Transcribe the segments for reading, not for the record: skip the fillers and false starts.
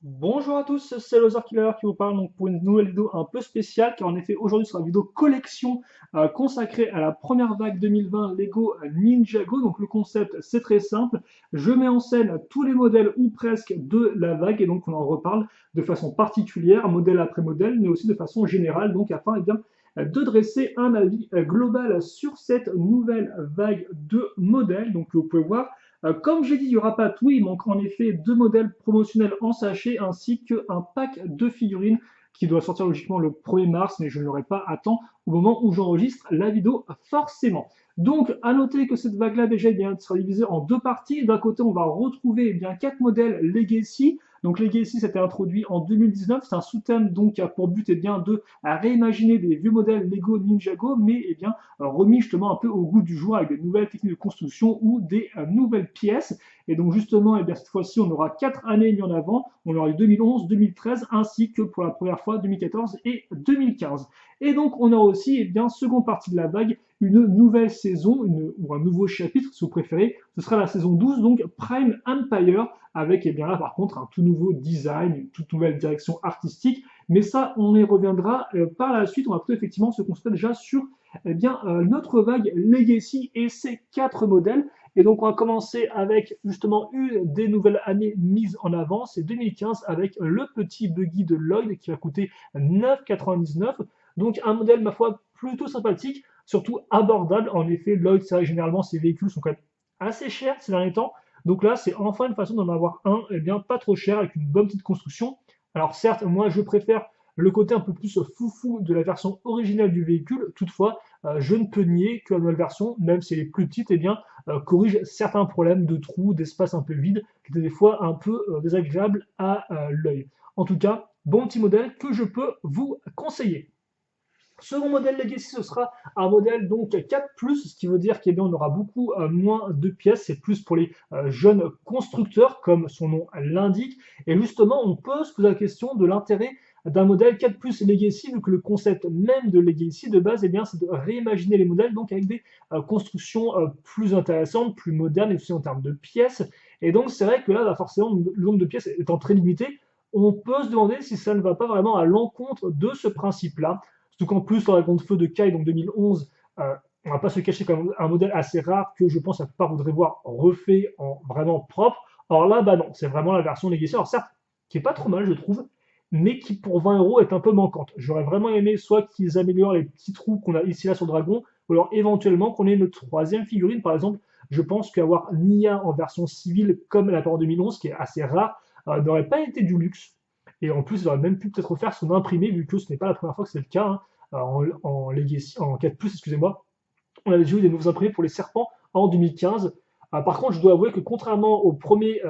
Bonjour à tous, c'est Loser Killer qui vous parle donc pour une nouvelle vidéo un peu spéciale car en effet aujourd'hui sera une vidéo collection consacrée à la première vague 2020 Lego Ninjago. Donc le concept c'est très simple, je mets en scène tous les modèles ou presque de la vague et donc on en reparle de façon particulière, modèle après modèle, mais aussi de façon générale donc afin bien, de dresser un avis global sur cette nouvelle vague de modèles. Donc vous pouvez voir comme j'ai dit, il n'y aura pas tout. Il manque en effet deux modèles promotionnels en sachet ainsi qu'un pack de figurines qui doit sortir logiquement le 1er mars, mais je ne l'aurai pas à temps au moment où j'enregistre la vidéo, forcément. Donc, à noter que cette vague-là, déjà, eh bien, sera divisée en deux parties. D'un côté, on va retrouver eh bien, quatre modèles Legacy. Donc, Legacy, c'était introduit en 2019. C'est un sous-thème donc, qui a pour but eh bien, de réimaginer des vieux modèles Lego Ninjago, mais eh bien, remis justement un peu au goût du jour avec des nouvelles techniques de construction ou des nouvelles pièces. Et donc justement, eh bien, cette fois-ci, on aura 4 années mis en avant. On aura eu 2011, 2013, ainsi que pour la première fois 2014 et 2015. Et donc on aura aussi, eh bien, seconde partie de la vague, une nouvelle saison, ou un nouveau chapitre, si vous préférez. Ce sera la saison 12, donc Prime Empire, avec eh bien là par contre un tout nouveau design, une toute nouvelle direction artistique. Mais ça, on y reviendra par la suite. On va plutôt effectivement se concentrer déjà sur eh bien, notre vague Legacy et ses quatre modèles. Et donc, on va commencer avec justement une des nouvelles années mises en avant, c'est 2015 avec le petit buggy de Lloyd qui va coûter 9,99. Donc, un modèle, ma foi, plutôt sympathique, surtout abordable. En effet, Lloyd, c'est vrai que généralement, ces véhicules sont quand même assez chers ces derniers temps. Donc là, c'est enfin une façon d'en avoir un, eh bien, pas trop cher, avec une bonne petite construction. Alors certes, moi, je préfère le côté un peu plus foufou de la version originale du véhicule. Toutefois, je ne peux nier que la nouvelle version, même si elle est plus petite, eh bien, corrige certains problèmes de trous, d'espace un peu vide, qui étaient des fois un peu désagréables à l'œil. En tout cas, bon petit modèle que je peux vous conseiller. Second modèle Legacy, ce sera un modèle donc 4+, ce qui veut dire qu'on aura beaucoup moins de pièces, c'est plus pour les jeunes constructeurs, comme son nom l'indique. Et justement, on peut se poser la question de l'intérêt d'un modèle 4+ Legacy, vu que le concept même de Legacy de base, eh bien, c'est de réimaginer les modèles donc avec des constructions plus intéressantes, plus modernes, et aussi en termes de pièces. Et donc, c'est vrai que là, forcément, le nombre de pièces étant très limité, on peut se demander si ça ne va pas vraiment à l'encontre de ce principe-là. Surtout qu'en plus, la Grande Feu de Kai, donc 2011, on va pas se cacher comme un modèle assez rare que je pense la plupart voudraient voir refait en vraiment propre. Or là, bah non, c'est vraiment la version Legacy. Alors certes, qui est pas trop mal, je trouve, mais qui pour 20 euros est un peu manquante. J'aurais vraiment aimé soit qu'ils améliorent les petits trous qu'on a ici là sur le dragon, ou alors éventuellement qu'on ait une troisième figurine. Par exemple, je pense qu'avoir Nia en version civile comme elle a en 2011, qui est assez rare, n'aurait pas été du luxe. Et en plus, il aurait même pu peut-être refaire son imprimé, vu que ce n'est pas la première fois que c'est le cas, hein, en Legacy, en 4+, excusez-moi. On avait déjà eu des nouveaux imprimés pour les serpents en 2015. Par contre, je dois avouer que contrairement au premier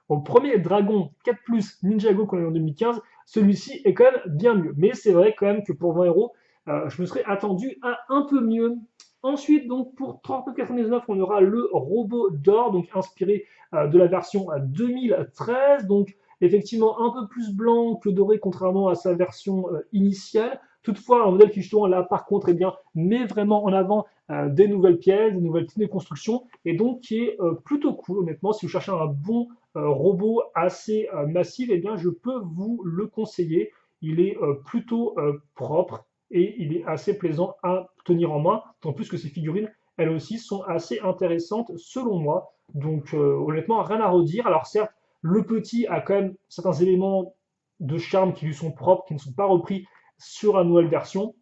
au premier dragon 4+ Ninjago qu'on a eu en 2015, celui-ci est quand même bien mieux. Mais c'est vrai quand même que pour 20 euros, je me serais attendu à un peu mieux. Ensuite, donc pour 39,99, on aura le robot d'or, donc inspiré de la version 2013. Donc effectivement un peu plus blanc que doré, contrairement à sa version initiale. Toutefois, un modèle qui justement là par contre eh bien, met vraiment en avant des nouvelles pièces, des nouvelles techniques de construction, et donc qui est plutôt cool honnêtement. Si vous cherchez un bon robot assez massif, eh bien je peux vous le conseiller. Il est plutôt propre et il est assez plaisant à tenir en main. En plus que ces figurines, elles aussi, sont assez intéressantes selon moi. Donc honnêtement, rien à redire. Alors certes, le petit a quand même certains éléments de charme qui lui sont propres, qui ne sont pas repris sur la nouvelle version.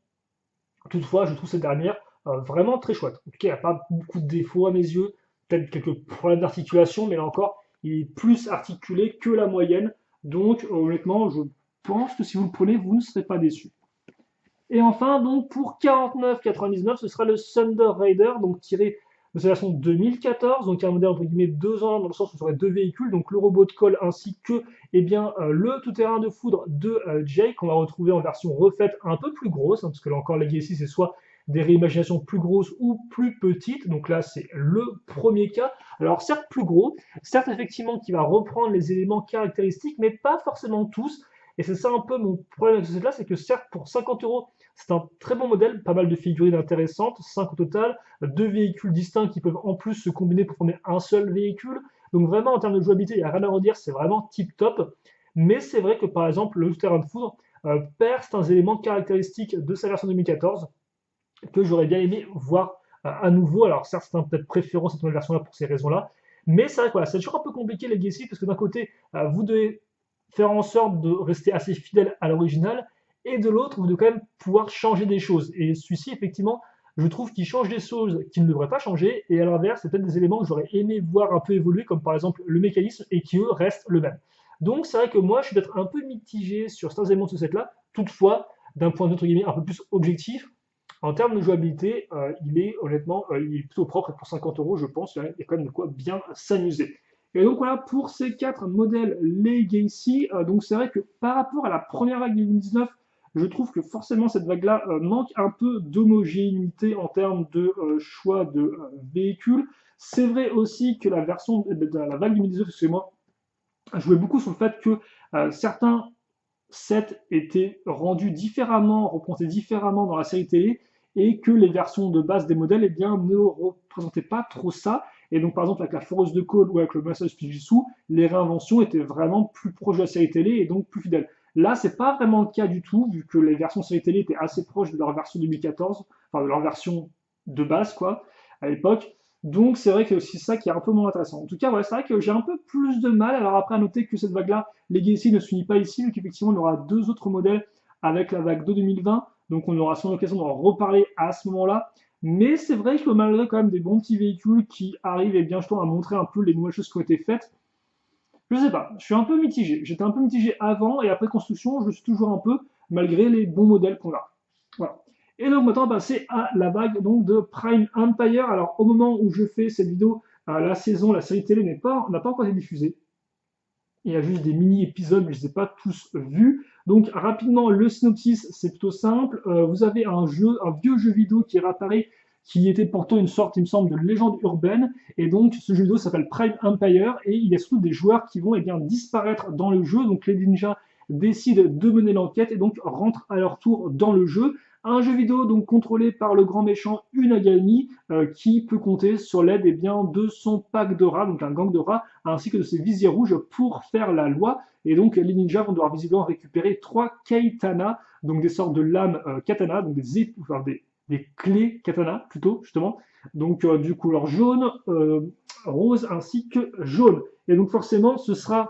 Toutefois, je trouve cette dernière vraiment très chouette. En tout cas, il n'y a pas beaucoup de défauts à mes yeux, peut-être quelques problèmes d'articulation, mais là encore, il est plus articulé que la moyenne. Donc, honnêtement, je pense que si vous le prenez, vous ne serez pas déçu. Et enfin, donc pour 49,99, ce sera le Thunder Raider, donc tiré de sa version 2014, donc un modèle entre guillemets 2 ans dans le sens où il y aurait deux véhicules, donc le robot de colle ainsi que eh bien, le tout-terrain de foudre de Jake, qu'on va retrouver en version refaite un peu plus grosse, hein, parce que là encore Legacy c'est soit des réimaginations plus grosses ou plus petites, donc là c'est le premier cas. Alors certes plus gros, certes effectivement qui va reprendre les éléments caractéristiques, mais pas forcément tous. Et c'est ça un peu mon problème avec ce set-là, c'est que certes pour 50 euros c'est un très bon modèle, pas mal de figurines intéressantes, 5 au total, deux véhicules distincts qui peuvent en plus se combiner pour former un seul véhicule. Donc vraiment, en termes de jouabilité, il n'y a rien à redire, c'est vraiment tip top. Mais c'est vrai que par exemple, le Terrain de Foudre perd certains éléments caractéristiques de sa version 2014 que j'aurais bien aimé voir à nouveau. Alors certes, c'est peut-être préférant cette nouvelle version-là pour ces raisons-là, mais c'est vrai que voilà, c'est toujours un peu compliqué Legacy parce que d'un côté, vous devez faire en sorte de rester assez fidèle à l'original, et de l'autre, vous devez quand même pouvoir changer des choses. Et celui-ci, effectivement, je trouve qu'il change des choses qui ne devraient pas changer, et à l'inverse, c'est peut-être des éléments que j'aurais aimé voir un peu évoluer, comme par exemple le mécanisme, et qui eux restent le même. Donc c'est vrai que moi, je suis peut-être un peu mitigé sur certains éléments de ce set-là. Toutefois, d'un point de vue entre guillemets un peu plus objectif, en termes de jouabilité, il est honnêtement, il est plutôt propre, et pour 50 euros, je pense, il y a quand même de quoi bien s'amuser. Et donc voilà pour ces quatre modèles Legacy. Donc c'est vrai que par rapport à la première vague 2019, je trouve que forcément cette vague-là manque un peu d'homogénéité en termes de choix de véhicules. C'est vrai aussi que la version de la vague 2019, excusez-moi, jouait beaucoup sur le fait que certains sets étaient rendus différemment, représentés différemment dans la série télé, et que les versions de base des modèles eh bien, ne représentaient pas trop ça. Et donc, par exemple, avec la Foreuse de Code ou avec le Massage Pijitsu, les réinventions étaient vraiment plus proches de la série télé et donc plus fidèles. Là, c'est pas vraiment le cas du tout, vu que les versions série télé étaient assez proches de leur version 2014, enfin de leur version de base, quoi, à l'époque. Donc, c'est vrai que c'est ça qui est un peu moins intéressant. En tout cas, ouais, c'est vrai que j'ai un peu plus de mal. Alors après, à noter que cette vague-là, Legacy ne se finit pas ici, vu qu'effectivement, on aura deux autres modèles avec la vague de 2020. Donc, on aura sans l'occasion d'en reparler à ce moment-là. Mais c'est vrai que malgré quand même des bons petits véhicules qui arrivent et bien justement à montrer un peu les nouvelles choses qui ont été faites, je sais pas, je suis un peu mitigé. J'étais un peu mitigé avant et après construction, je le suis toujours un peu, malgré les bons modèles qu'on a. Voilà. Et donc maintenant, on va passer à la vague donc, de Prime Empire. Alors au moment où je fais cette vidéo, la saison, la série télé n'a pas encore été diffusée. Il y a juste des mini-épisodes, mais je ne les ai pas tous vus. Donc rapidement, le synopsis, c'est plutôt simple. Vous avez un vieux jeu vidéo qui réapparaît, qui était pourtant une sorte, il me semble, de légende urbaine. Et donc ce jeu vidéo s'appelle Prime Empire, et il y a surtout des joueurs qui vont eh bien, disparaître dans le jeu. Donc les ninjas décident de mener l'enquête et donc rentrent à leur tour dans le jeu. Un jeu vidéo donc contrôlé par le grand méchant Unagami, qui peut compter sur l'aide eh bien, de son pack de rats, donc un gang de rats, ainsi que de ses visiers rouges pour faire la loi. Et donc les ninjas vont devoir visiblement récupérer 3 kaitana, donc des sortes de lames katana, donc des clés katana plutôt justement, donc du couleur jaune, rose ainsi que jaune. Et donc forcément ce sera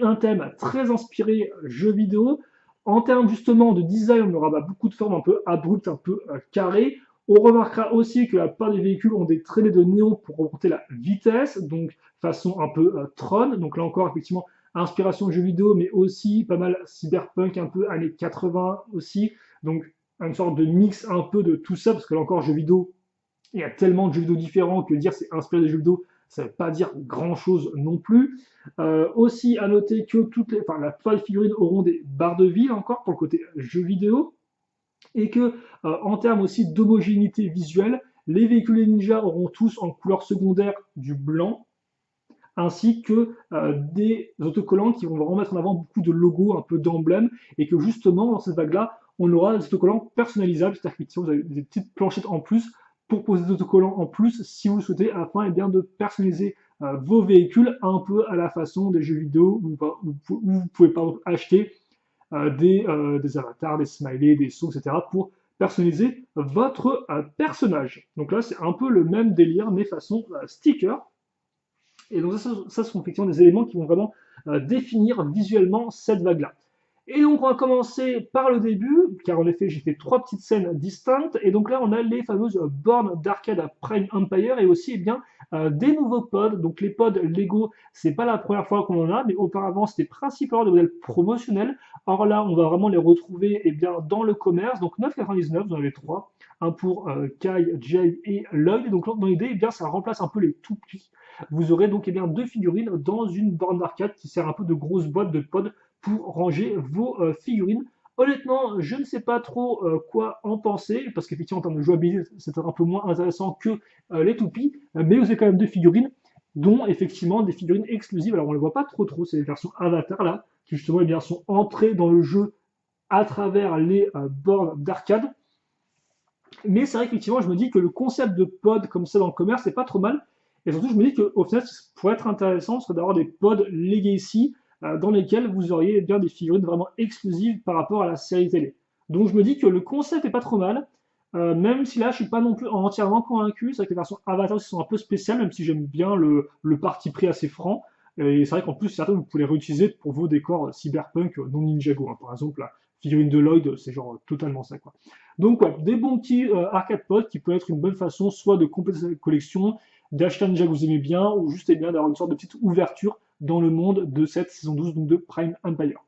un thème très inspiré jeu vidéo. En termes justement de design, on aura beaucoup de formes un peu abruptes, un peu carrées. On remarquera aussi que la plupart des véhicules ont des traînées de néon pour remonter la vitesse, donc façon un peu Tron. Donc là encore, effectivement, inspiration jeu vidéo, mais aussi pas mal cyberpunk, un peu années 80 aussi. Donc une sorte de mix un peu de tout ça, parce que là encore, jeu vidéo, il y a tellement de jeux vidéo différents que dire c'est inspiré des jeux vidéo, ça ne veut pas dire grand-chose non plus. Aussi à noter que la plupart des figurines auront des barres de vie encore pour le côté jeux vidéo, et que en termes aussi d'homogénéité visuelle, les véhicules des ninjas auront tous en couleur secondaire du blanc, ainsi que des autocollants qui vont vraiment mettre en avant beaucoup de logos, un peu d'emblèmes, et que justement dans cette vague-là, on aura des autocollants personnalisables, c'est-à-dire que vous avez des petites planchettes en plus pour poser des autocollants en plus si vous le souhaitez, afin eh bien, de personnaliser vos véhicules un peu à la façon des jeux vidéo où vous pouvez par exemple acheter des avatars, des smileys, des sons, etc. pour personnaliser votre personnage. Donc là, c'est un peu le même délire, mais façon sticker. Et donc ça sont effectivement des éléments qui vont vraiment définir visuellement cette vague-là. Et donc on va commencer par le début, car en effet j'ai fait trois petites scènes distinctes, et donc là on a les fameuses bornes d'arcade à Prime Empire, et aussi eh bien, des nouveaux pods. Donc les pods Lego, c'est pas la première fois qu'on en a, mais auparavant c'était principalement des modèles promotionnels. Or là on va vraiment les retrouver eh bien, dans le commerce, donc 9,99, vous en avez trois, un pour Kai, Jay et Lloyd. Donc dans l'idée, eh bien, ça remplace un peu les tout petits. Vous aurez donc eh bien, deux figurines dans une borne d'arcade qui sert un peu de grosse boîte de pods pour ranger vos figurines. Honnêtement, je ne sais pas trop quoi en penser, parce qu'effectivement, en termes de jouabilité, c'est un peu moins intéressant que les toupies, mais vous avez quand même deux figurines, dont effectivement des figurines exclusives. Alors, on ne les voit pas trop, c'est les versions Avatar là, qui justement eh bien, sont entrées dans le jeu à travers les bornes d'arcade. Mais c'est vrai qu'effectivement, je me dis que le concept de pod comme ça dans le commerce, c'est pas trop mal. Et surtout, je me dis qu'au final, ce qui pourrait être intéressant, ce serait d'avoir des pods Legacy dans lesquels vous auriez bien des figurines vraiment exclusives par rapport à la série télé. Donc je me dis que le concept est pas trop mal, même si là je suis pas non plus entièrement convaincu. C'est vrai que les versions Avatar aussi sont un peu spéciales, même si j'aime bien le parti pris assez franc. Et c'est vrai qu'en plus, certains vous pouvez les réutiliser pour vos décors cyberpunk non Ninjago, hein. Par exemple, la figurine de Lloyd, c'est genre totalement ça, quoi. Donc ouais, des bons petits arcade pods qui peuvent être une bonne façon soit de compléter cette collection, d'acheter un Ninja que vous aimez bien, ou juste bien d'avoir une sorte de petite ouverture dans le monde de cette saison 12 donc de Prime Empire.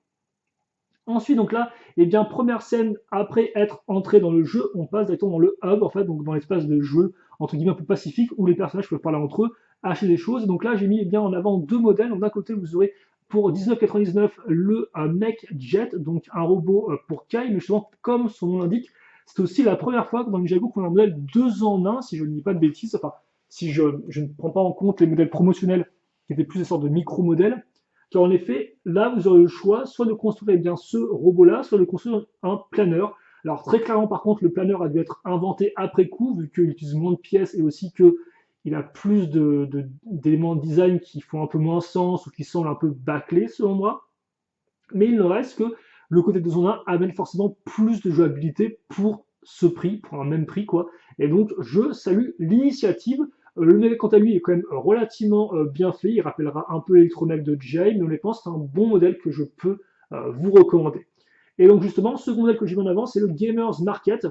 Ensuite, donc là, eh bien, première scène, après être entré dans le jeu, on passe directement dans le hub, en fait, donc dans l'espace de jeu, entre guillemets, un peu pacifique, où les personnages peuvent parler entre eux, acheter des choses. Donc là, j'ai mis eh bien en avant deux modèles. Donc d'un côté, vous aurez pour 19,99 le Mech Jet, donc un robot pour Kai, mais justement, comme son nom l'indique, c'est aussi la première fois que dans Ninjago qu'on a un modèle 2 en 1, si je ne dis pas de bêtises, enfin, si je ne prends pas en compte les modèles promotionnels, qui étaient plus des sortes de micro-modèles. Car en effet, là, vous aurez le choix soit de construire eh bien, ce robot-là, soit de construire un planeur. Alors très clairement, par contre, le planeur a dû être inventé après coup, vu qu'il utilise moins de pièces et aussi qu'il a plus d'éléments de design qui font un peu moins sens ou qui semblent un peu bâclés, selon moi. Mais il ne reste que le côté de zone 1 amène forcément plus de jouabilité pour ce prix, pour un même prix, quoi. Et donc, je salue l'initiative. Le modèle, quant à lui, est quand même relativement bien fait. Il rappellera un peu l'électronique de Jay, mais honnêtement, c'est un bon modèle que je peux vous recommander. Et donc, justement, ce modèle que j'ai mis en avant, c'est le Gamers Market,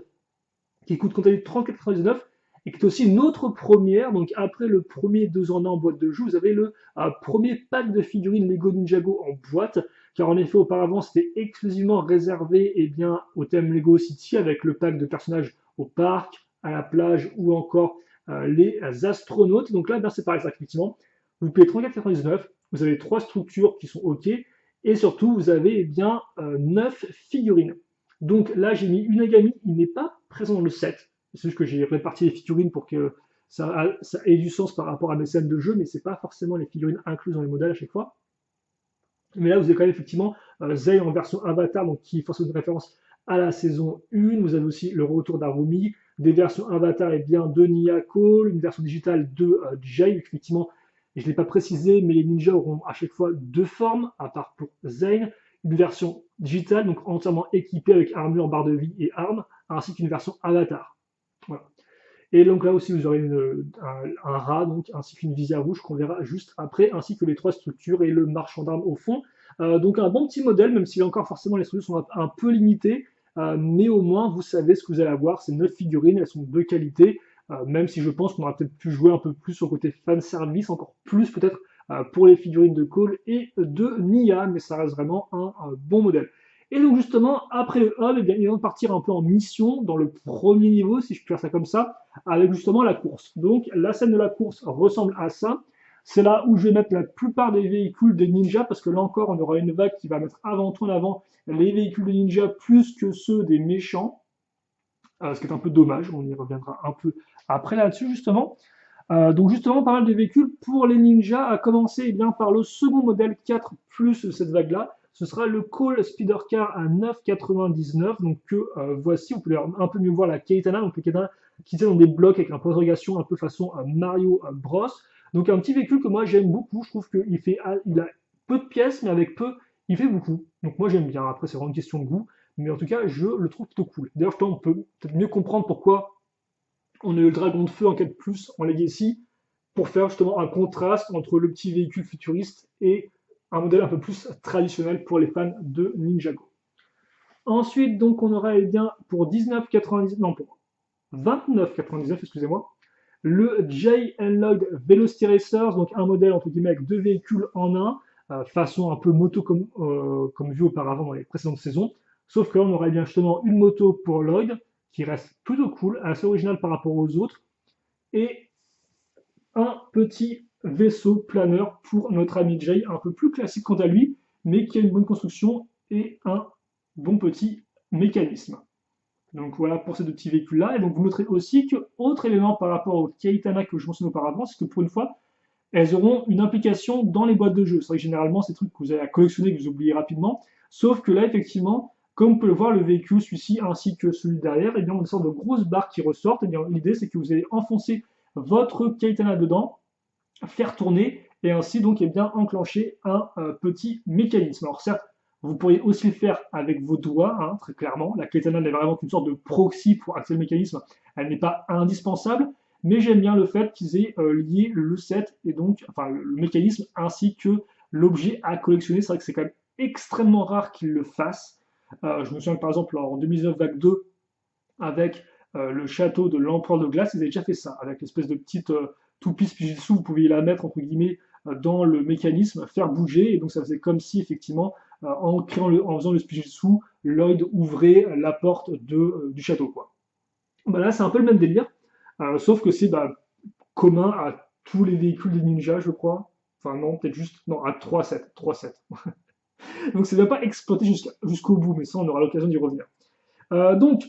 qui coûte quant à lui 34,99 et qui est aussi notre première. Donc, après le premier 2 en 1 en boîte de jeu, vous avez le premier pack de figurines Lego Ninjago en boîte. Car en effet, auparavant, c'était exclusivement réservé eh bien, au thème Lego City avec le pack de personnages au parc, à la plage ou encore les astronautes. Donc là, ben, c'est pareil, effectivement. Vous payez 34,99, vous avez 3 structures qui sont OK, et surtout, vous avez eh bien 9 figurines. Donc là, j'ai mis une Agami, il n'est pas présent dans le set. C'est juste que j'ai réparti les figurines pour que ça ait du sens par rapport à mes scènes de jeu, mais c'est pas forcément les figurines incluses dans les modèles à chaque fois. Mais là, vous avez quand même effectivement Zay en version Avatar, donc qui est forcément une référence à la saison 1. Vous avez aussi le retour d'Arumi, des versions Avatar et bien de Nia Cole, une version digitale de Jay. Effectivement, je ne l'ai pas précisé, mais les ninjas auront à chaque fois deux formes, à part pour Zane. Une version digitale, donc entièrement équipée avec armure, barre de vie et armes, ainsi qu'une version Avatar. Voilà. Et donc là aussi, vous aurez un rat, donc, ainsi qu'une visière rouge qu'on verra juste après, ainsi que les trois structures et le marchand d'armes au fond. Donc un bon petit modèle, même si là encore forcément les structures sont un peu limitées, mais au moins vous savez ce que vous allez avoir. C'est 9 figurines, elles sont de qualité, même si je pense qu'on aurait peut-être pu jouer un peu plus au côté fan service, encore plus peut-être pour les figurines de Cole et de Nia, mais ça reste vraiment un bon modèle. Et donc justement, après le hub, eh bien, ils vont partir un peu en mission dans le premier niveau, si je peux faire ça comme ça, avec justement la course. Donc la scène de la course ressemble à ça. C'est là où je vais mettre la plupart des véhicules des ninjas, parce que là encore, on aura une vague qui va mettre avant tout en avant les véhicules des ninjas plus que ceux des méchants, ce qui est un peu dommage, on y reviendra un peu après là-dessus justement. Donc justement, pas mal de véhicules pour les ninjas, à commencer eh bien, par le second modèle 4 plus cette vague-là. Ce sera le Cole Speeder Car à 9,99. Donc que voici, vous pouvez un peu mieux voir la Kaitana, donc le Kaitana qui est dans des blocs avec un point d'interrogation un peu façon Mario Bros. Donc un petit véhicule que moi j'aime beaucoup. Je trouve il a peu de pièces, mais avec peu, il fait beaucoup. Donc moi j'aime bien. Après, c'est vraiment une question de goût. Mais en tout cas, je le trouve plutôt cool. D'ailleurs, on peut peut-être mieux comprendre pourquoi on a eu le dragon de feu en 4 plus en Legacy pour faire justement un contraste entre le petit véhicule futuriste et un modèle un peu plus traditionnel pour les fans de Ninjago. Ensuite, donc, on aura eh bien pour 19,99, non, pour 29,99, excusez-moi, le J. Lloyd Velocity Racers, donc un modèle entre guillemets avec deux véhicules en un, façon un peu moto comme vu auparavant dans les précédentes saisons. Sauf que là, on aura eh bien justement une moto pour Lloyd, qui reste plutôt cool, assez original par rapport aux autres, et un petit vaisseau planeur pour notre ami Jay, un peu plus classique quant à lui, mais qui a une bonne construction et un bon petit mécanisme. Donc voilà pour ces deux petits véhicules-là. Et donc vous noterez aussi que, autre élément par rapport au Kaitana que je mentionnais auparavant, c'est que pour une fois, elles auront une implication dans les boîtes de jeu. C'est vrai que généralement, c'est des trucs que vous avez à collectionner, que vous oubliez rapidement. Sauf que là, effectivement, comme vous pouvez le voir, le véhicule, celui-ci, ainsi que celui derrière, eh bien, on a une sorte de grosses barres qui ressortent. Eh bien, l'idée, c'est que vous allez enfoncer votre Kaitana dedans, faire tourner et ainsi donc eh bien, enclencher un petit mécanisme. Alors certes, vous pourriez aussi le faire avec vos doigts, hein, très clairement. La katana n'est vraiment qu'une sorte de proxy pour accéder au mécanisme. Elle n'est pas indispensable, mais j'aime bien le fait qu'ils aient lié le set et donc enfin le mécanisme ainsi que l'objet à collectionner. C'est vrai que c'est quand même extrêmement rare qu'ils le fassent. Je me souviens que par exemple en 2019 vague 2, avec le château de l'empereur de glace, ils avaient déjà fait ça, avec l'espèce de petite toupie Spijitsu, vous pouviez la mettre entre guillemets dans le mécanisme, faire bouger, et donc ça faisait comme si effectivement, en faisant le Spijitsu, Lloyd ouvrait la porte du château, quoi. Bah là, c'est un peu le même délire, sauf que c'est bah, commun à tous les véhicules des ninjas, je crois. Enfin non, peut-être juste, non, à 3-7, 3-7. Donc c'est même pas exploité jusqu'au bout, mais ça on aura l'occasion d'y revenir. Donc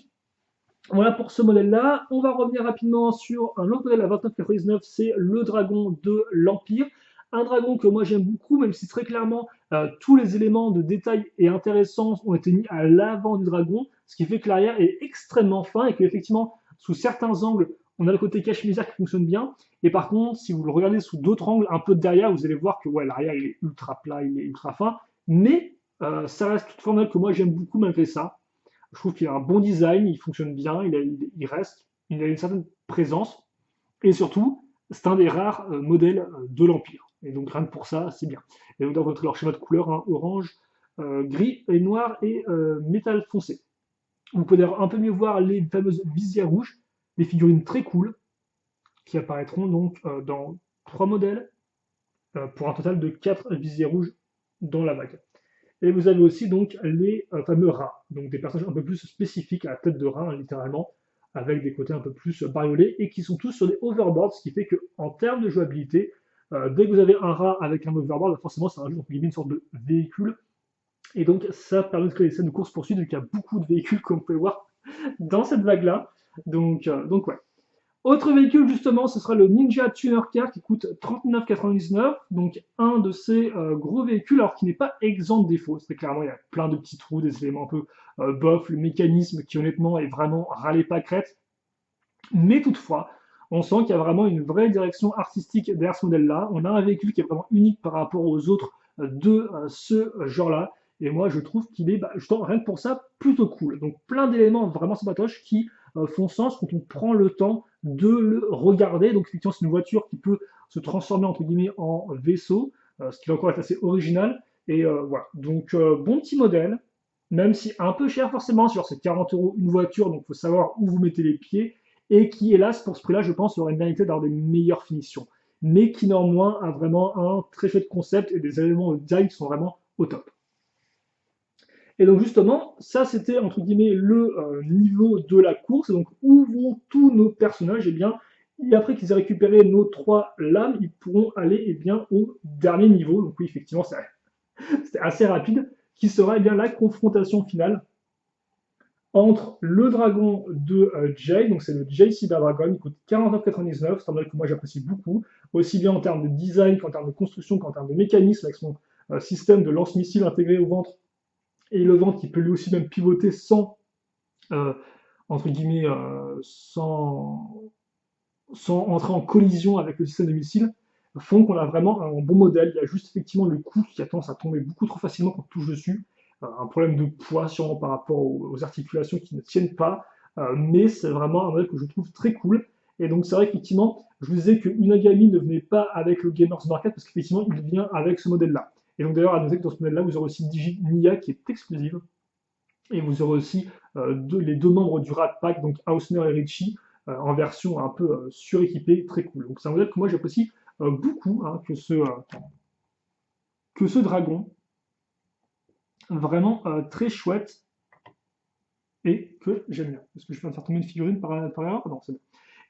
voilà pour ce modèle-là. On va revenir rapidement sur un autre modèle à 29,99, c'est le dragon de l'Empire. Un dragon que moi j'aime beaucoup, même si très clairement tous les éléments de détail et intéressants ont été mis à l'avant du dragon, ce qui fait que l'arrière est extrêmement fin et qu'effectivement, sous certains angles, on a le côté cache-misère qui fonctionne bien. Et par contre, si vous le regardez sous d'autres angles, un peu derrière, vous allez voir que ouais, l'arrière il est ultra plat, il est ultra fin. Mais ça reste toutefois un modèle que moi j'aime beaucoup malgré ça. Je trouve qu'il a un bon design, il fonctionne bien, il reste, il a une certaine présence, et surtout, c'est un des rares modèles de l'Empire. Et donc rien que pour ça, c'est bien. Et donc dans leur schéma de couleur, hein, orange, gris et noir et métal foncé. Vous pouvez d'ailleurs un peu mieux voir les fameuses visières rouges, des figurines très cool, qui apparaîtront donc dans 3 modèles, pour un total de 4 visières rouges dans la vague. Et vous avez aussi donc les fameux rats, donc des personnages un peu plus spécifiques à la tête de rat, hein, littéralement, avec des côtés un peu plus bariolés, et qui sont tous sur des overboards, ce qui fait qu'en termes de jouabilité, dès que vous avez un rat avec un overboard, bah, forcément ça rajoute une sorte de véhicule, et donc ça permet de créer des scènes de course-poursuite, donc il y a beaucoup de véhicules comme vous pouvez voir dans cette vague-là. Donc ouais. Autre véhicule, justement, ce sera le Ninja Tuner Car qui coûte 39,99. Donc, un de ces gros véhicules, alors qui n'est pas exempt de défauts. C'est clairement, il y a plein de petits trous, des éléments un peu bof, le mécanisme qui, honnêtement, est vraiment râlé pas crête. Mais toutefois, on sent qu'il y a vraiment une vraie direction artistique derrière ce modèle-là. On a un véhicule qui est vraiment unique par rapport aux autres de ce genre-là. Et moi, je trouve qu'il est, bah, justement, rien que pour ça, plutôt cool. Donc, plein d'éléments vraiment sympatoches qui font sens quand on prend le temps de le regarder. Donc, effectivement, c'est une voiture qui peut se transformer, entre guillemets, en vaisseau, ce qui va encore être assez original. Et voilà. Donc, bon petit modèle, même si un peu cher forcément, sur c'est 40 € une voiture, donc il faut savoir où vous mettez les pieds et qui, hélas, pour ce prix-là, je pense, aurait une mérité d'avoir des meilleures finitions. Mais qui, néanmoins, a vraiment un très chouette concept et des éléments de design qui sont vraiment au top. Et donc, justement, ça, c'était, entre guillemets, le niveau de la course. Et donc, où vont tous nos personnages? Eh bien, et après qu'ils aient récupéré nos 3 lames, ils pourront aller eh bien, au dernier niveau. Donc, oui, effectivement, c'était assez rapide, qui sera eh bien, la confrontation finale entre le dragon de Jay, donc c'est le Jay Cyber Dragon, il coûte 49,99, c'est un modèle que moi j'apprécie beaucoup, aussi bien en termes de design qu'en termes de construction, qu'en termes de mécanisme, avec son système de lance-missile intégré au ventre, et le ventre qui peut lui aussi même pivoter sans, euh, entre guillemets, sans entrer en collision avec le système de missile, font qu'on a vraiment un bon modèle. Il y a juste effectivement le cou qui a tendance à tomber beaucoup trop facilement quand on touche dessus. Un problème de poids sûrement par rapport aux articulations qui ne tiennent pas. Mais c'est vraiment un modèle que je trouve très cool. Et donc c'est vrai qu'effectivement, je vous disais que Unagami ne venait pas avec le Gamers Market parce qu'effectivement, il vient avec ce modèle-là. Et donc d'ailleurs, à noter que dans ce modèle-là, vous aurez aussi Digi Nia qui est exclusive. Et vous aurez aussi les 2 membres du Rat Pack, donc Hausner et Richie, en version un peu suréquipée, très cool. Donc c'est un modèle que moi j'apprécie beaucoup, hein, que ce dragon, vraiment très chouette et que j'aime bien. Est-ce que je viens de faire tomber une figurine par erreur? Non, c'est bon.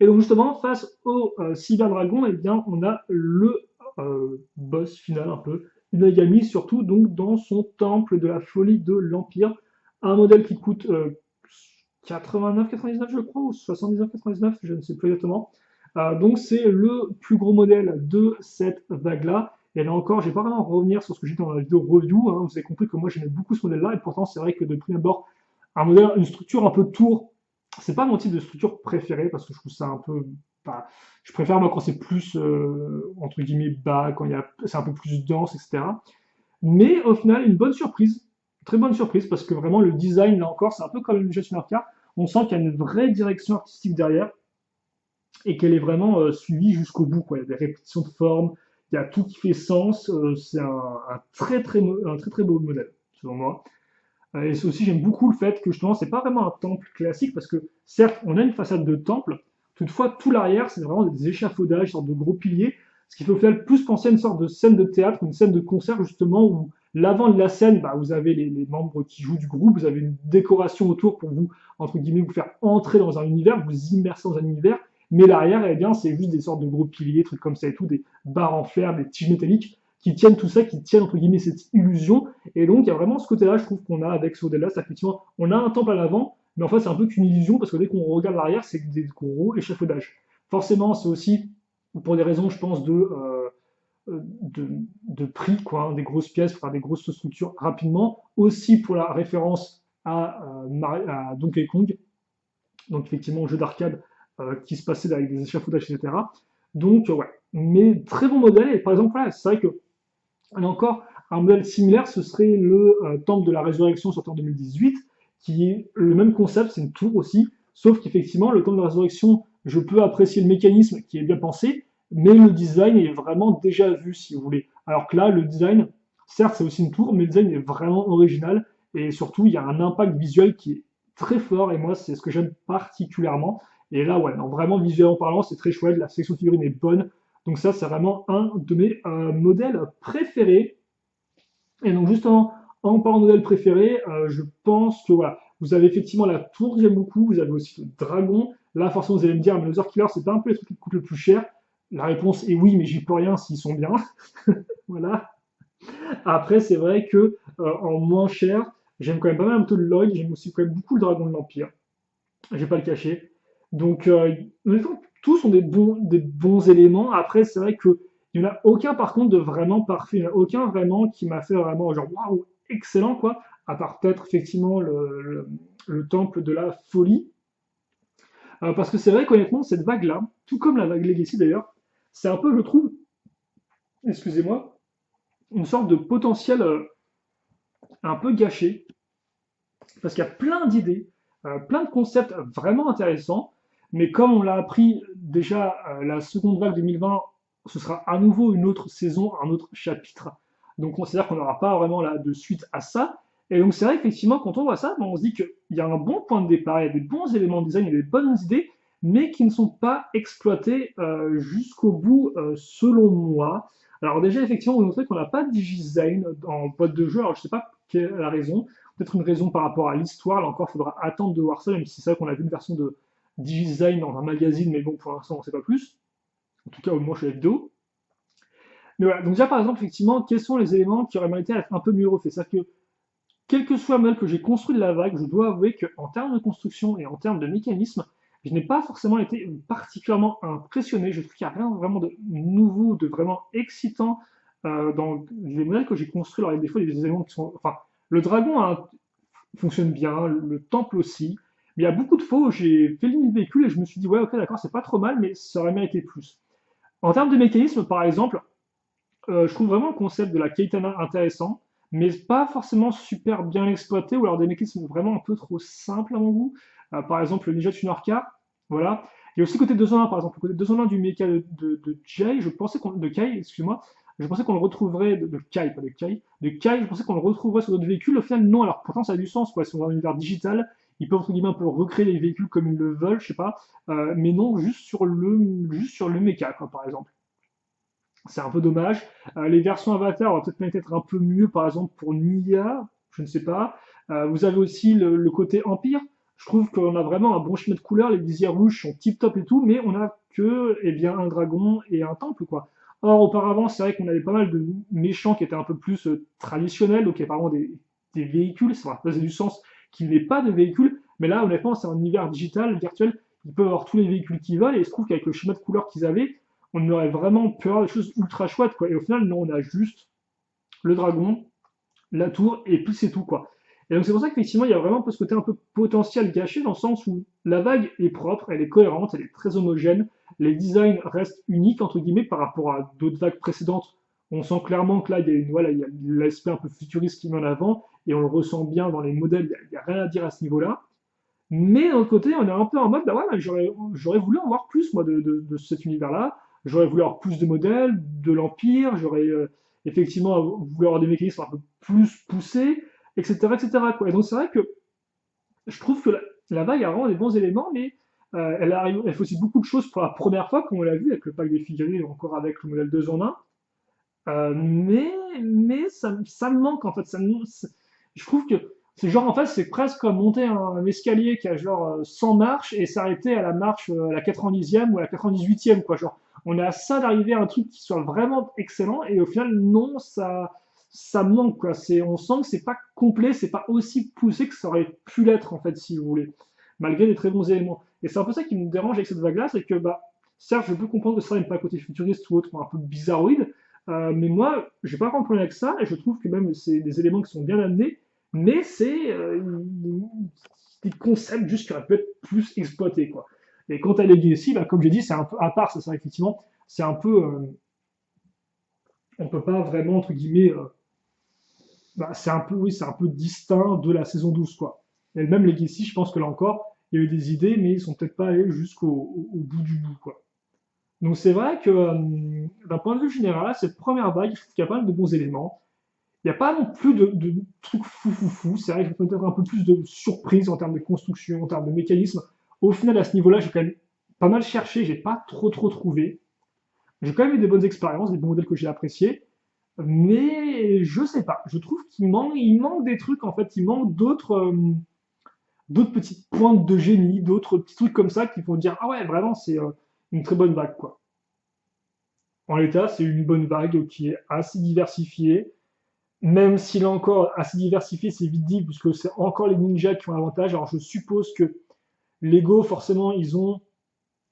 Et donc justement, face au Cyber Dragon, eh bien, on a le boss final un peu, Inagami, surtout donc dans son temple de la folie de l'Empire. Un modèle qui coûte 89,99 je crois, ou 79,99, je ne sais plus exactement. Donc c'est le plus gros modèle de cette vague-là. Et là encore, je vais pas vraiment revenir sur ce que j'ai dit dans la vidéo review, hein. Vous avez compris que moi j'aimais beaucoup ce modèle-là, et pourtant c'est vrai que de prime abord, un modèle, une structure un peu tour, c'est pas mon type de structure préférée, parce que je trouve ça un peu enfin, je préfère moi quand c'est plus, entre guillemets, bas, quand c'est un peu plus dense, etc. Mais au final, une bonne surprise, très bonne surprise, parce que vraiment le design, là encore, c'est un peu comme une gestion car. On sent qu'il y a une vraie direction artistique derrière et qu'elle est vraiment suivie jusqu'au bout, quoi. Il y a des répétitions de formes, il y a tout qui fait sens. C'est un un très très beau modèle, selon moi. Et c'est aussi, j'aime beaucoup le fait que justement, c'est pas vraiment un temple classique, parce que certes, on a une façade de temple, toutefois, tout l'arrière, c'est vraiment des échafaudages, une sorte de gros piliers, ce qui fait au final plus penser à une sorte de scène de théâtre, une scène de concert, justement, où l'avant de la scène, bah, vous avez les membres qui jouent du groupe, vous avez une décoration autour pour vous, entre guillemets, vous faire entrer dans un univers, vous immerser dans un univers, mais l'arrière, eh bien, c'est juste des sortes de gros piliers, trucs comme ça et tout, des barres en fer, des tiges métalliques, qui tiennent tout ça, qui tiennent, entre guillemets, cette illusion. Et donc, il y a vraiment ce côté-là, je trouve, qu'on a avec ce modèle-là. C'est effectivement, on a un temple à l'avant, mais en fait, c'est un peu qu'une illusion, parce que dès qu'on regarde l'arrière, c'est des gros échafaudages. Forcément, c'est aussi pour des raisons, je pense, de prix, quoi, hein, des grosses pièces, pour faire des grosses structures rapidement. Aussi pour la référence à Donkey Kong, donc effectivement, jeu d'arcade qui se passait avec des échafaudages, etc. Donc, ouais. Mais très bon modèle, et par exemple, voilà, c'est vrai que et encore, un modèle similaire, ce serait le Temple de la Résurrection sorti en 2018, qui est le même concept, c'est une tour aussi, sauf qu'effectivement, le Temple de la Résurrection, je peux apprécier le mécanisme qui est bien pensé, mais le design est vraiment déjà vu, si vous voulez. Alors que là, le design, certes, c'est aussi une tour, mais le design est vraiment original, et surtout, il y a un impact visuel qui est très fort, et moi, c'est ce que j'aime particulièrement. Et là, ouais, non, vraiment, visuellement parlant, c'est très chouette, la section figurine est bonne, donc ça, c'est vraiment un de mes modèles préférés. Et donc justement, en parlant de modèle préféré, je pense que voilà, vous avez effectivement la tour que j'aime beaucoup, vous avez aussi le dragon. Là, forcément, vous allez me dire, mais les Killer, c'est pas un peu les trucs qui coûtent le plus cher. La réponse est oui, mais j'y peux rien s'ils sont bien. Voilà. Après, c'est vrai que en moins cher, j'aime quand même pas mal un peu le Lloyd, j'aime aussi quand même beaucoup le dragon de l'Empire. Je vais pas le cacher. Donc, honnêtement, tous sont des bons éléments. Après, c'est vrai que il n'y en a aucun, par contre, de vraiment parfait. Il n'y en a aucun vraiment qui m'a fait vraiment genre waouh, excellent, quoi. À part peut-être effectivement le temple de la folie. Parce que c'est vrai qu'honnêtement, cette vague-là, tout comme la vague Legacy d'ailleurs, c'est un peu, je trouve, excusez-moi, une sorte de potentiel un peu gâché. Parce qu'il y a plein d'idées, plein de concepts vraiment intéressants, mais comme on l'a appris déjà, la seconde vague 2020, ce sera à nouveau une autre saison, un autre chapitre. Donc on considère qu'on n'aura pas vraiment là, de suite à ça. Et donc c'est vrai qu'effectivement, quand on voit ça, ben, on se dit qu'il y a un bon point de départ, il y a des bons éléments de design, il y a des bonnes idées, mais qui ne sont pas exploités jusqu'au bout, selon moi. Alors déjà, effectivement, on noterait qu'on n'a pas de design en boîte de jeu, alors je ne sais pas quelle est la raison, peut-être une raison par rapport à l'histoire. Là encore, il faudra attendre de voir ça, même si c'est vrai qu'on a vu une version de Digidesign dans un magazine, mais bon, pour l'instant, on ne sait pas plus. En tout cas, au moins chez la vidéo. Mais voilà, donc déjà, par exemple, effectivement, quels sont les éléments qui auraient mérité d'être un peu mieux refaits? C'est-à-dire que, quel que soit le modèle que j'ai construit de la vague, je dois avouer qu'en termes de construction et en termes de mécanisme, je n'ai pas forcément été particulièrement impressionné. Je trouve qu'il n'y a rien vraiment de nouveau, de vraiment excitant dans les modèles que j'ai construits. Alors, il y a des fois, il y a des éléments qui sont. Enfin, le dragon fonctionne bien, le temple aussi. Mais il y a beaucoup de fois où j'ai fait le véhicule et je me suis dit, ouais, ok, d'accord, c'est pas trop mal, mais ça aurait mérité plus. En termes de mécanisme, par exemple, je trouve vraiment le concept de la Keitana intéressant, mais pas forcément super bien exploité, ou alors des mécanismes vraiment un peu trop simples à mon goût. Par exemple, le Ninja Tuner Car, voilà. Il y a aussi le côté 2 en 1, par exemple, le côté 2 en 1 du mecha de Jay, je pensais qu'on, de Kai, excuse-moi, je pensais qu'on le retrouverait, de Kai, pas de Kai, je pensais qu'on le retrouverait sur d'autres véhicules, au final, non, alors pourtant ça a du sens, quoi, si on est dans un univers digital, ils peuvent, entre guillemets, un peu recréer les véhicules comme ils le veulent, je sais pas, mais non, juste sur le mecha, quoi, par exemple. C'est un peu dommage. Les versions Avatar auraient peut-être mérité d'être un peu mieux, par exemple pour Nia, je ne sais pas. Vous avez aussi le côté Empire. Je trouve qu'on a vraiment un bon schéma de couleurs, les visières rouges sont tip top et tout, mais on a que eh bien, un dragon et un temple, quoi. Or, auparavant, c'est vrai qu'on avait pas mal de méchants qui étaient un peu plus traditionnels, donc il y avait vraiment des véhicules, ça faisait du sens qu'il n'ait pas de véhicules, mais là, honnêtement, c'est un univers digital, virtuel, ils peuvent avoir tous les véhicules qu'ils veulent, et il se trouve qu'avec le schéma de couleurs qu'ils avaient, on aurait vraiment peur des choses ultra chouettes, quoi. Et au final, non, on a juste le dragon, la tour, et puis c'est tout, quoi. Et donc c'est pour ça qu'effectivement, il y a vraiment un peu ce côté un peu potentiel gâché, dans le sens où la vague est propre, elle est cohérente, elle est très homogène, les designs restent uniques, entre guillemets, par rapport à d'autres vagues précédentes. On sent clairement que là, voilà, il y a l'aspect un peu futuriste qui met en avant, et on le ressent bien dans les modèles, il n'y a rien à dire à ce niveau-là. Mais d'un autre côté, on est un peu en mode, bah ouais, bah, j'aurais voulu en voir plus, moi, de cet univers-là. J'aurais voulu avoir plus de modèles, de l'Empire, j'aurais effectivement voulu avoir des mécanismes un peu plus poussés, etc., etc., quoi. Et donc c'est vrai que je trouve que la vague a vraiment des bons éléments, mais elle fait aussi beaucoup de choses pour la première fois, comme on l'a vu avec le pack des figurines, encore avec le modèle 2 en 1. Mais ça me manque en fait. Je trouve que c'est genre en fait c'est presque comme monter un escalier qui a genre 100 marches et s'arrêter à la marche à la 90e ou à la 98e quoi. Genre on est à ça d'arriver à un truc qui soit vraiment excellent et au final non ça manque quoi. On sent que c'est pas complet, c'est pas aussi poussé que ça aurait pu l'être en fait si vous voulez, malgré des très bons éléments. Et c'est un peu ça qui me dérange avec cette vague-là, c'est que bah certes je peux comprendre que ça n'aime pas un côté futuriste ou autre, ou un peu bizarroïde. Mais moi, j'ai pas grand problème avec ça, et je trouve que même c'est des éléments qui sont bien amenés, mais c'est des concepts juste qui auraient pu être plus exploités, quoi. Et quant à Legacy, bah, comme j'ai dit, c'est un peu à part, ça, effectivement, c'est un peu, on peut pas vraiment, entre guillemets, bah, c'est un peu, oui, c'est un peu distinct de la saison 12, quoi. Et même Legacy, je pense que là encore, il y a eu des idées, mais ils sont peut-être pas allés au bout du bout, quoi. Donc c'est vrai que d'un point de vue général, cette première vague, je trouve qu'il y a pas mal de bons éléments. Il n'y a pas non plus de trucs fou fou fou. C'est vrai que peut-être un peu plus de surprise en termes de construction, en termes de mécanisme. Au final, à ce niveau-là, j'ai quand même pas mal cherché, j'ai pas trop trouvé. J'ai quand même eu des bonnes expériences, des bons modèles que j'ai appréciés. Mais je sais pas, je trouve il manque des trucs en fait, il manque d'autres petites pointes de génie, d'autres petits trucs comme ça qui font dire ah ouais vraiment c'est une très bonne vague quoi. En l'état, c'est une bonne vague qui est assez diversifiée, même s'il est encore assez diversifié, c'est vite dit, puisque c'est encore les ninjas qui ont l'avantage. Alors je suppose que Lego, forcément, ils ont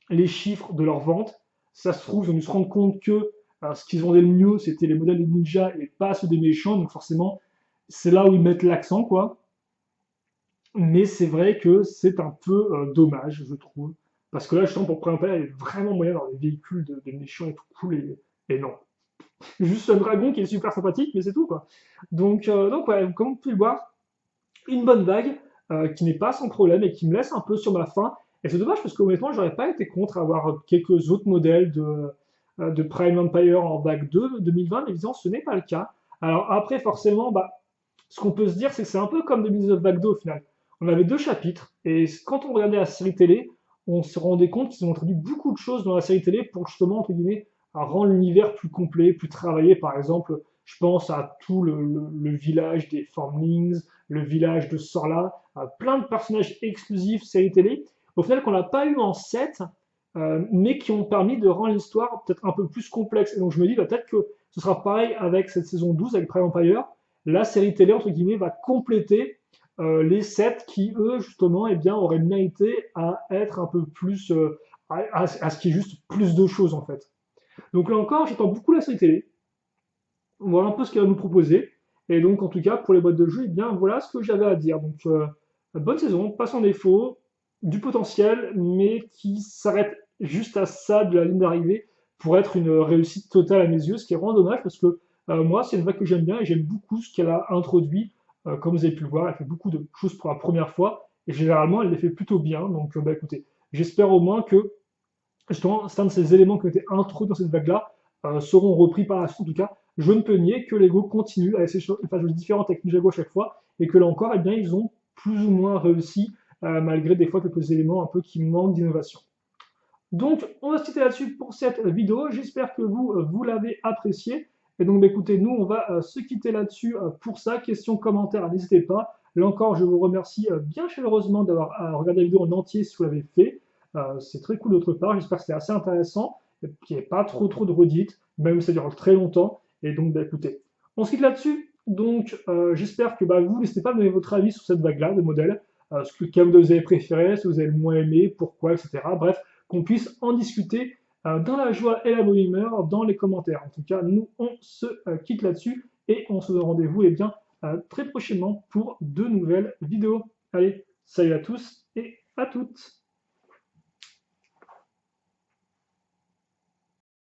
les chiffres de leur vente. Ça se trouve, ils ont dû se rendre compte que ce qu'ils vendaient le mieux, c'était les modèles des ninjas et pas ceux des méchants. Donc forcément, c'est là où ils mettent l'accent, quoi. Mais c'est vrai que c'est un peu dommage, je trouve. Parce que là, justement, pour prendre un il y avait vraiment moyen d'avoir des véhicules de méchants et tout cool. Et non. Juste un dragon qui est super sympathique, mais c'est tout, quoi. Donc ouais, comme vous pouvez le voir, une bonne vague qui n'est pas sans problème et qui me laisse un peu sur ma faim. Et c'est dommage parce qu'honnêtement, j'aurais pas été contre avoir quelques autres modèles de Prime Empire en vague 2 2020, mais évidemment, ce n'est pas le cas. Alors après, forcément, bah, ce qu'on peut se dire, c'est que c'est un peu comme 2019 vague 2 au final. On avait deux chapitres, et quand on regardait la série télé, on se rendait compte qu'ils ont introduit beaucoup de choses dans la série télé pour justement, entre guillemets, rendre l'univers plus complet, plus travaillé. Par exemple, je pense à tout le village des Formlings, le village de Sorla, plein de personnages exclusifs série télé, au final qu'on n'a pas eu en 7, mais qui ont permis de rendre l'histoire peut-être un peu plus complexe. Et donc je me dis bah, peut-être que ce sera pareil avec cette saison 12, avec Prime Empire. La série télé, entre guillemets, va compléter les 7 qui, eux, justement, eh bien, auraient mérité à être un peu plus, à ce qui est juste plus de choses, en fait. Donc là encore, j'attends beaucoup la série télé, voir un peu ce qu'elle va nous proposer. Et donc, en tout cas, pour les boîtes de jeux, eh bien, voilà ce que j'avais à dire. Donc, bonne saison, pas sans défaut, du potentiel, mais qui s'arrête juste à ça de la ligne d'arrivée pour être une réussite totale à mes yeux, ce qui est vraiment dommage parce que moi, c'est une vague que j'aime bien et j'aime beaucoup ce qu'elle a introduit. Comme vous avez pu le voir, elle fait beaucoup de choses pour la première fois et généralement, elle les fait plutôt bien. Donc, bah, écoutez, j'espère au moins que justement, certains de ces éléments qui ont été introduits dans cette vague-là seront repris par la suite. En tout cas, je ne peux nier que Lego continue à essayer de faire des choses différentes avec Ninjago à chaque fois, et que là encore, eh bien, ils ont plus ou moins réussi, malgré des fois quelques éléments un peu qui manquent d'innovation. Donc, on va se quitter là-dessus pour cette vidéo. J'espère que vous l'avez apprécié. Et donc, bah, écoutez, nous, on va se quitter là-dessus pour ça. Questions, commentaires, n'hésitez pas. Là encore, je vous remercie bien chaleureusement d'avoir regardé la vidéo en entier si vous l'avez fait. C'est très cool d'autre part. J'espère que c'était assez intéressant, qu'il n'y ait pas trop de redites, même si ça dure très longtemps. Et donc, bah, écoutez, on se quitte là-dessus. Donc, j'espère que bah, vous, n'hésitez pas à me donner votre avis sur cette vague-là de modèles. Quel vous avez préféré, si vous avez le moins aimé, pourquoi, etc. Bref, qu'on puisse en discuter dans la joie et la bonne humeur dans les commentaires. En tout cas, nous, on se quitte là-dessus et on se donne rendez-vous eh bien, très prochainement pour de nouvelles vidéos. Allez, salut à tous et à toutes!